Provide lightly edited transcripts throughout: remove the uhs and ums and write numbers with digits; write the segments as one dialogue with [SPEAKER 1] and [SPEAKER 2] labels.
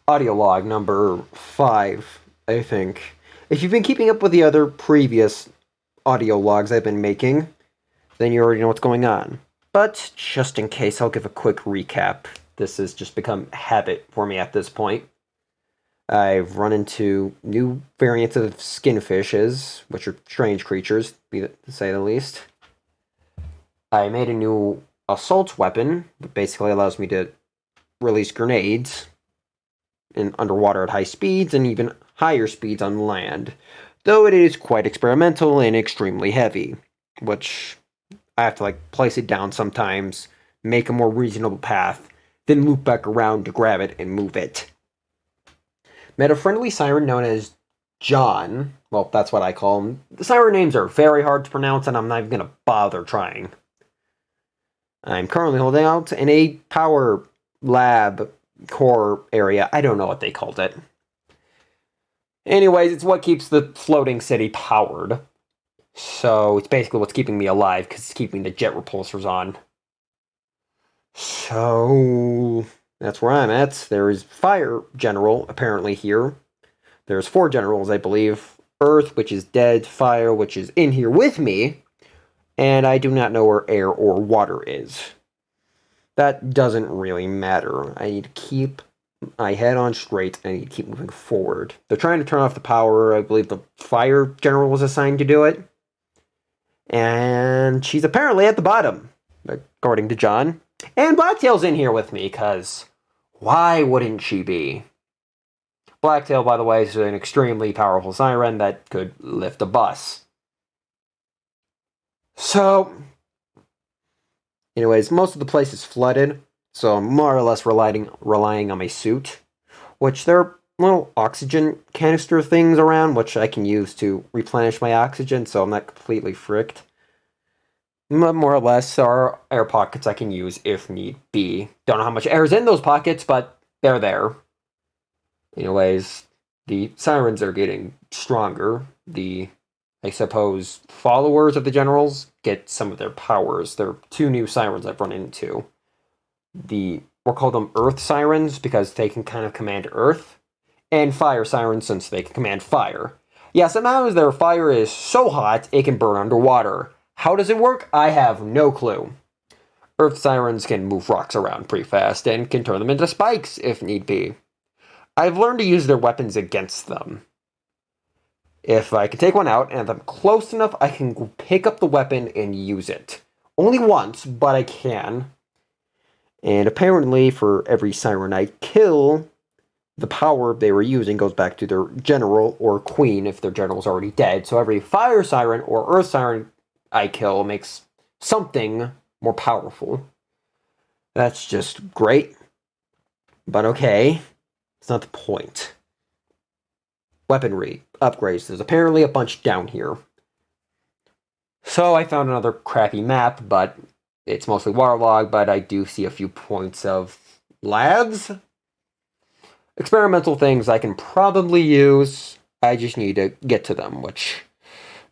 [SPEAKER 1] audio log number 5, I think. If you've been keeping up with the other previous audio logs I've been making, then you already know what's going on. But just in case, I'll give a quick recap. This has just become habit for me at this point. I've run into new variants of skinfishes, which are strange creatures, to say the least. I made a new assault weapon that basically allows me to release grenades in underwater at high speeds and even higher speeds on land, though it is quite experimental and extremely heavy, which I have to place it down sometimes, make a more reasonable path, then loop back around to grab it and move it. Met a friendly siren known as John. Well, that's what I call him. The siren names are very hard to pronounce, and I'm not even going to bother trying. I'm currently holding out in a power lab core area. I don't know what they called it. Anyways, it's what keeps the floating city powered. So it's basically what's keeping me alive, because it's keeping the jet repulsors on. So that's where I'm at. There is Fire General, apparently, here. There's 4 generals, I believe. Earth, which is dead. Fire, which is in here with me. And I do not know where air or water is. That doesn't really matter. I need to keep my head on straight. I need to keep moving forward. They're trying to turn off the power. I believe the Fire General was assigned to do it. And she's apparently at the bottom, according to John. And Blacktail's in here with me, because why wouldn't she be? Blacktail, by the way, is an extremely powerful siren that could lift a bus. So, anyways, most of the place is flooded, so I'm more or less relying on my suit, which there are little oxygen canister things around, which I can use to replenish my oxygen, so I'm not completely fricked. More or less, there are air pockets I can use if need be. Don't know how much air is in those pockets, but they're there. Anyways, the sirens are getting stronger. I suppose, followers of the generals get some of their powers. There are 2 new sirens I've run into. We'll call them Earth Sirens, because they can kind of command Earth, and Fire Sirens, since they can command fire. Yeah, somehow their fire is so hot, it can burn underwater. How does it work? I have no clue. Earth Sirens can move rocks around pretty fast, and can turn them into spikes, if need be. I've learned to use their weapons against them. If I can take one out, and if I'm close enough, I can pick up the weapon and use it. Only once, but I can. And apparently, for every siren I kill, the power they were using goes back to their general or queen if their general's already dead. So every fire siren or earth siren I kill makes something more powerful. That's just great. But okay, it's not the point. Weaponry upgrades. There's apparently a bunch down here. So I found another crappy map, but it's mostly waterlogged, but I do see a few points of labs. Experimental things I can probably use. I just need to get to them, which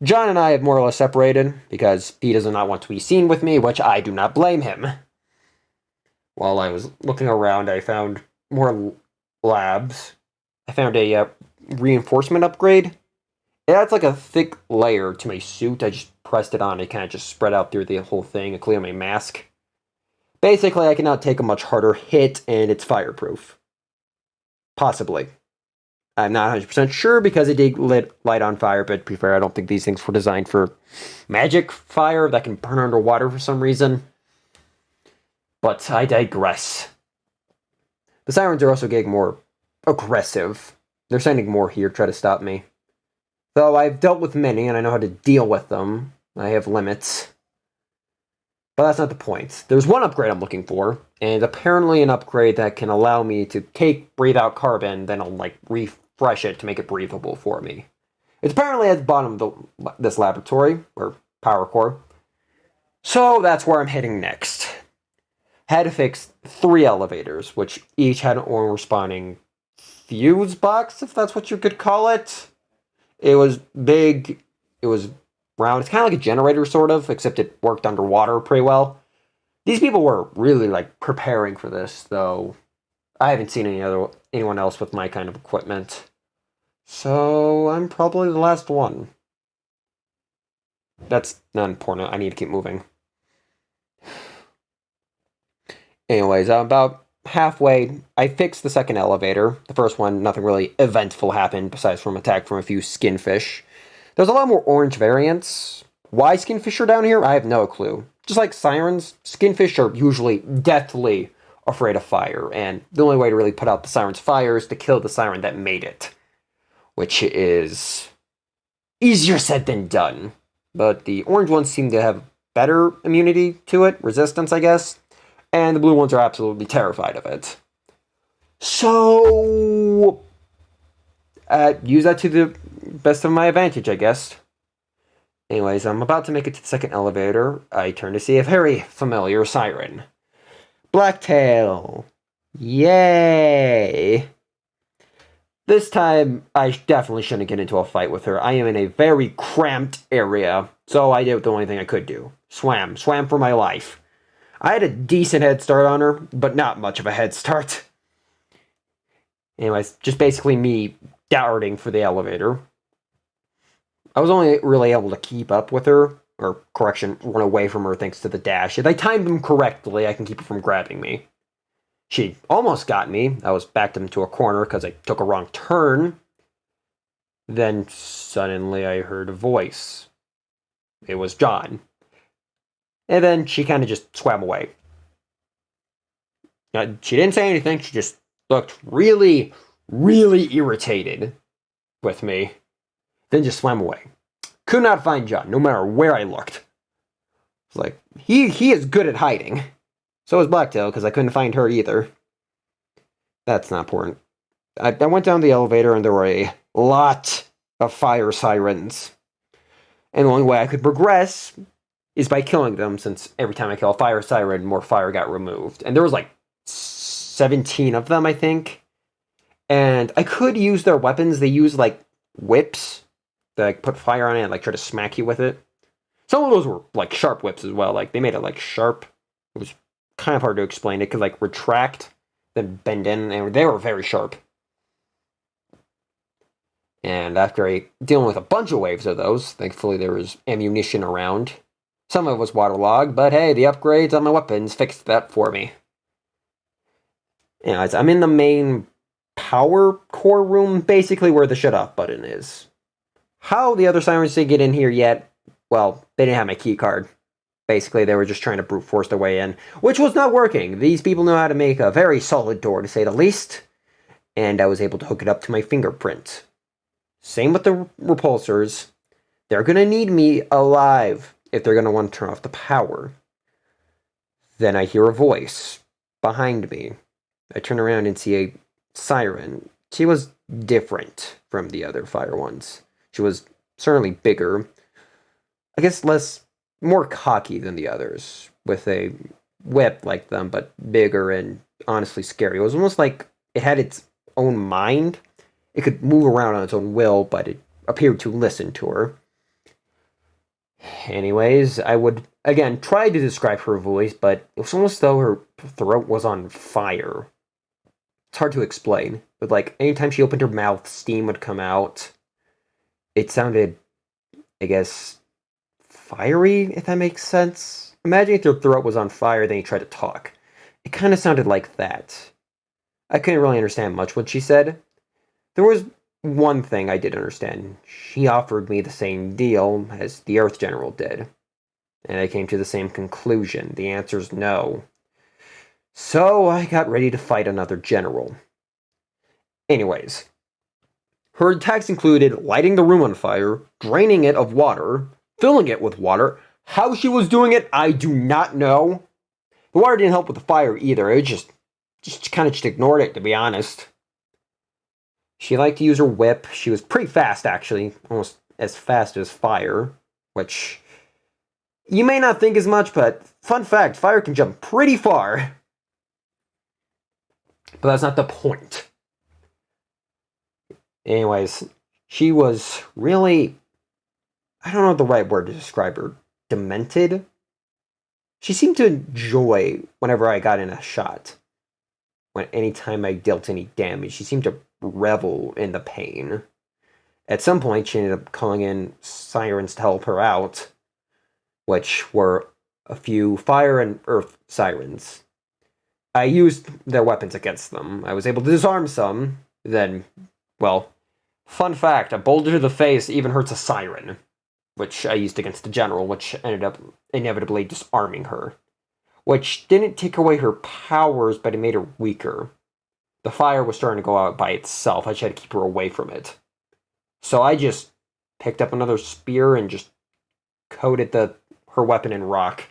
[SPEAKER 1] John and I have more or less separated, because he does not want to be seen with me, which I do not blame him. While I was looking around, I found more labs. I found a reinforcement upgrade. It adds like a thick layer to my suit. I just pressed it on. It kind of just spread out through the whole thing, including my mask. Basically, I cannot take a much harder hit, and it's fireproof. Possibly. I'm not 100% sure, because it did light on fire, but to be fair, I don't think these things were designed for magic fire that can burn underwater for some reason. But I digress. The sirens are also getting more aggressive. They're sending more here to try to stop me. Though I've dealt with many, and I know how to deal with them. I have limits. But that's not the point. There's one upgrade I'm looking for, and apparently an upgrade that can allow me to breathe out carbon, then I'll refresh it to make it breathable for me. It's apparently at the bottom of this laboratory, or power core. So that's where I'm heading next. Had to fix 3 elevators, which each had an own responding fuse box, if that's what you could call it. It was big, it was round, it's kind of like a generator sort of, except it worked underwater pretty well. These people were really preparing for this, though I haven't seen anyone else with my kind of equipment. So I'm probably the last one. That's not important. I need to keep moving. Anyways, I'm about halfway. I fixed the second elevator. The first one, nothing really eventful happened besides from attack from a few skinfish. There's a lot more orange variants. Why skinfish are down here, I have no clue. Just like sirens, skinfish are usually deathly afraid of fire, and the only way to really put out the siren's fire is to kill the siren that made it, which is easier said than done. But the orange ones seem to have better immunity to it, resistance, I guess, and the blue ones are absolutely terrified of it. So, use that to the best of my advantage, I guess. Anyways, I'm about to make it to the second elevator. I turn to see a very familiar siren. Blacktail! Yay! This time, I definitely shouldn't get into a fight with her. I am in a very cramped area, so I did the only thing I could do. Swam for my life. I had a decent head start on her, but not much of a head start. Anyways, just basically me darting for the elevator. I was only really able to keep up with her, or correction, run away from her thanks to the dash. If I timed them correctly, I can keep her from grabbing me. She almost got me. I was backed into a corner because I took a wrong turn. Then suddenly I heard a voice. It was John. And then she kind of just swam away. She didn't say anything. She just looked really, really irritated with me. Then just swam away. Could not find John, no matter where I looked. It's like, he is good at hiding. So is Blacktail, because I couldn't find her either. That's not important. I went down the elevator, and there were a lot of fire sirens. And the only way I could progress is by killing them, since every time I kill a fire siren, more fire got removed. And there was like 17 of them, I think. And I could use their weapons. They use like whips to like put fire on it and like try to smack you with it. Some of those were like sharp whips as well. Like they made it like sharp. It was kind of hard to explain. It could like retract, then bend in, and they were very sharp. And after dealing with a bunch of waves of those, thankfully there was ammunition around. Some of it was waterlogged, but hey, the upgrades on my weapons fixed that for me. Anyways, I'm in the main power core room, basically where the shut off button is. How the other sirens didn't get in here yet, well, they didn't have my key card. Basically, they were just trying to brute force their way in, which was not working. These people know how to make a very solid door, to say the least, and I was able to hook it up to my fingerprint. Same with the repulsors. They're going to need me alive if they're going to want to turn off the power. Then I hear a voice behind me. I turn around and see a siren. She was different from the other fire ones. She was certainly bigger. I guess more cocky than the others, with a whip like them, but bigger and honestly scary. It was almost like it had its own mind. It could move around on its own will, but it appeared to listen to her. Anyways, I would, again, try to describe her voice, but it was almost though her throat was on fire. It's hard to explain, but like, anytime she opened her mouth, steam would come out. It sounded, I guess, fiery, if that makes sense. Imagine if your throat was on fire, then you tried to talk. It kind of sounded like that. I couldn't really understand much what she said. There was one thing I did understand. She offered me the same deal as the Earth General did. And I came to the same conclusion. The answer's no. So I got ready to fight another general. Anyways, her attacks included lighting the room on fire, draining it of water, filling it with water. How she was doing it, I do not know. The water didn't help with the fire either. It just kind of just ignored it, to be honest. She liked to use her whip. She was pretty fast, actually. Almost as fast as fire. Which, you may not think as much, but fun fact, fire can jump pretty far. But that's not the point. Anyways, she was really, I don't know the right word to describe her. Demented? She seemed to enjoy whenever I got in a shot. when anytime I dealt any damage. She seemed to revel in the pain. At some point, she ended up calling in sirens to help her out, which were a few fire and earth sirens. I used their weapons against them. I was able to disarm some. Then, well, fun fact, a boulder to the face even hurts a siren, which I used against the general, which ended up inevitably disarming her. Which didn't take away her powers, but it made her weaker. The fire was starting to go out by itself. I just had to keep her away from it. So I just picked up another spear and just coated her weapon in rock.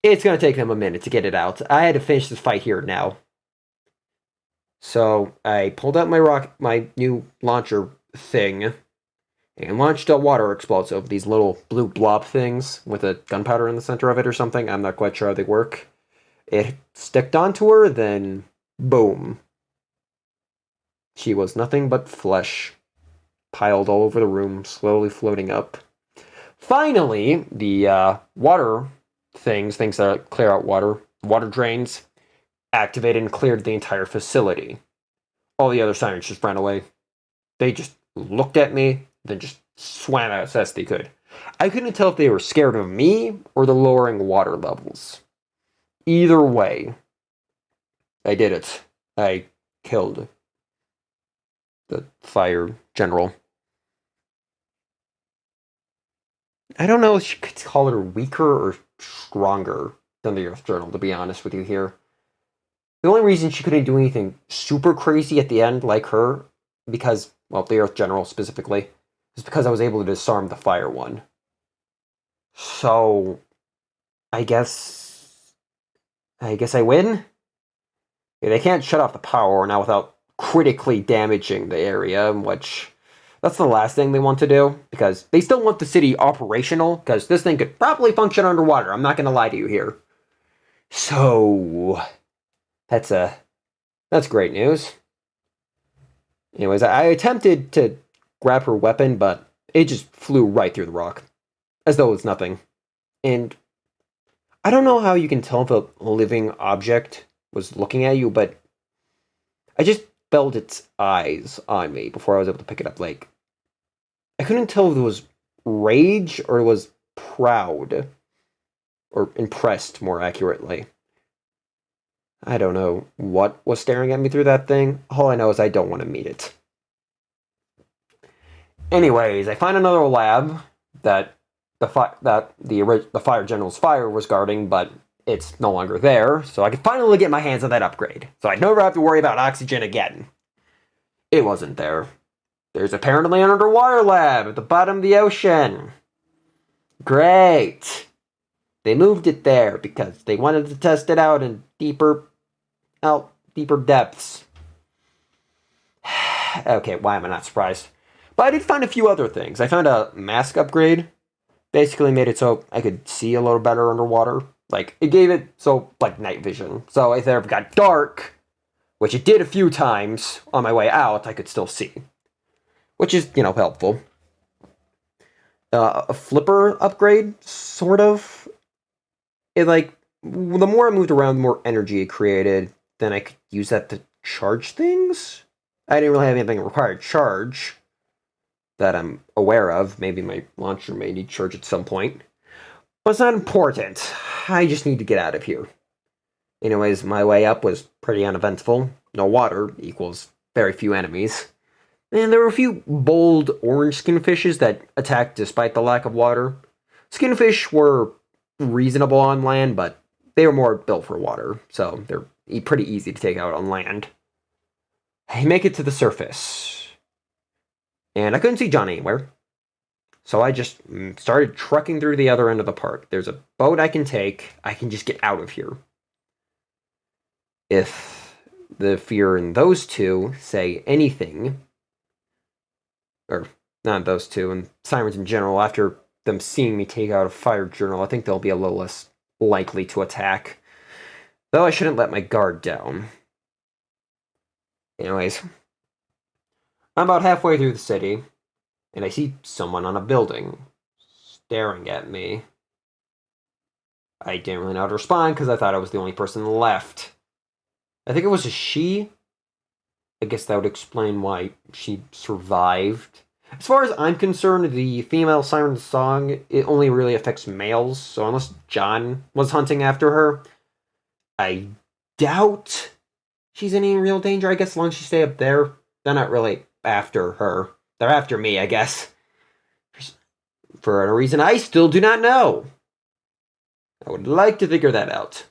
[SPEAKER 1] It's going to take them a minute to get it out. I had to finish this fight here now. So I pulled out my new launcher thing, and launched a water explosive, these little blue blob things with a gunpowder in the center of it or something. I'm not quite sure how they work. It sticked onto her, then boom. She was nothing but flesh, piled all over the room, slowly floating up. Finally, the water things that clear out water drains, activated and cleared the entire facility. All the other sirens just ran away. They just looked at me, then just swam out as fast as they could. I couldn't tell if they were scared of me or the lowering water levels. Either way, I did it. I killed the fire general. I don't know if you could call her weaker or stronger than the Earth Journal, to be honest with you here. The only reason she couldn't do anything super crazy at the end, like her, because, well, the Earth General specifically, is because I was able to disarm the fire one. So, I guess I win? Yeah, they can't shut off the power now without critically damaging the area, which that's the last thing they want to do, because they still want the city operational, because this thing could probably function underwater. I'm not going to lie to you here. So, that's great news. Anyways, I attempted to grab her weapon, but it just flew right through the rock, as though it was nothing. And I don't know how you can tell if a living object was looking at you, but I just felt its eyes on me before I was able to pick it up. Like, I couldn't tell if it was rage or it was proud, or impressed, more accurately. I don't know what was staring at me through that thing. All I know is I don't want to meet it. Anyways, I find another lab that the fire general's fire was guarding, but it's no longer there, so I can finally get my hands on that upgrade. So I never have to worry about oxygen again. It wasn't there. There's apparently an underwater lab at the bottom of the ocean. Great. They moved it there because they wanted to test it out in deeper depths. Okay, why am I not surprised? But I did find a few other things. I found a mask upgrade. Basically made it so I could see a little better underwater. Like, it gave it, like, night vision. So if it ever got dark, which it did a few times on my way out, I could still see. Which is, helpful. A flipper upgrade, sort of. It, like, the more I moved around, the more energy it created. Then I could use that to charge things? I didn't really have anything required charge that I'm aware of. Maybe my launcher may need charge at some point. But it's not important. I just need to get out of here. Anyways, my way up was pretty uneventful. No water equals very few enemies. And there were a few bold orange skinfishes that attacked despite the lack of water. Skinfish were reasonable on land, but they were more built for water, so they're pretty easy to take out on land. I make it to the surface, and I couldn't see John anywhere. So I just started trucking through the other end of the park. There's a boat I can take. I can just get out of here. If the Fieri and those two say anything, or not those two, and sirens in general, after them seeing me take out a fire journal, I think they'll be a little less likely to attack. Though I shouldn't let my guard down. Anyways, I'm about halfway through the city, and I see someone on a building staring at me. I didn't really know how to respond because I thought I was the only person left. I think it was a she. I guess that would explain why she survived. As far as I'm concerned, the female siren song, it only really affects males, so unless John was hunting after her, I doubt she's in any real danger. I guess as long as she stay up there, they're not really after her. They're after me, I guess. For a reason I still do not know. I would like to figure that out.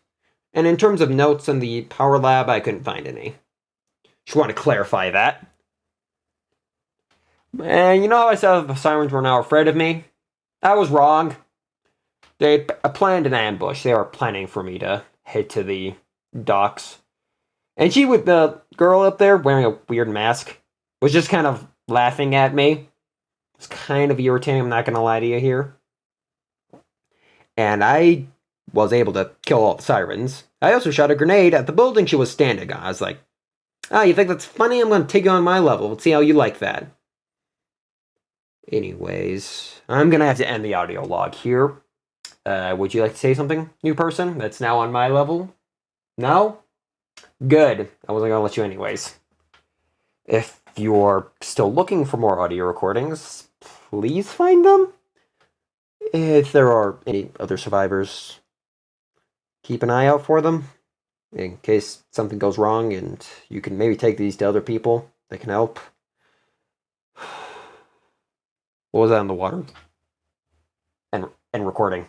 [SPEAKER 1] And in terms of notes on the power lab, I couldn't find any. Just want to clarify that. And you know how I said the sirens were now afraid of me? I was wrong. They planned an ambush. They were planning for me to head to the docks. And she, with the girl up there wearing a weird mask, was just kind of laughing at me. It's kind of irritating, I'm not going to lie to you here. And I was able to kill all the sirens. I also shot a grenade at the building she was standing on. I was like, ah, you think that's funny? I'm going to take you on my level. Let's see how you like that. Anyways, I'm going to have to end the audio log here. Would you like to say something, new person, that's now on my level? No? Good. I wasn't going to let you anyways. If you're still looking for more audio recordings, please find them. If there are any other survivors, keep an eye out for them. In case something goes wrong and you can maybe take these to other people that can help. What was that in the water? And recording.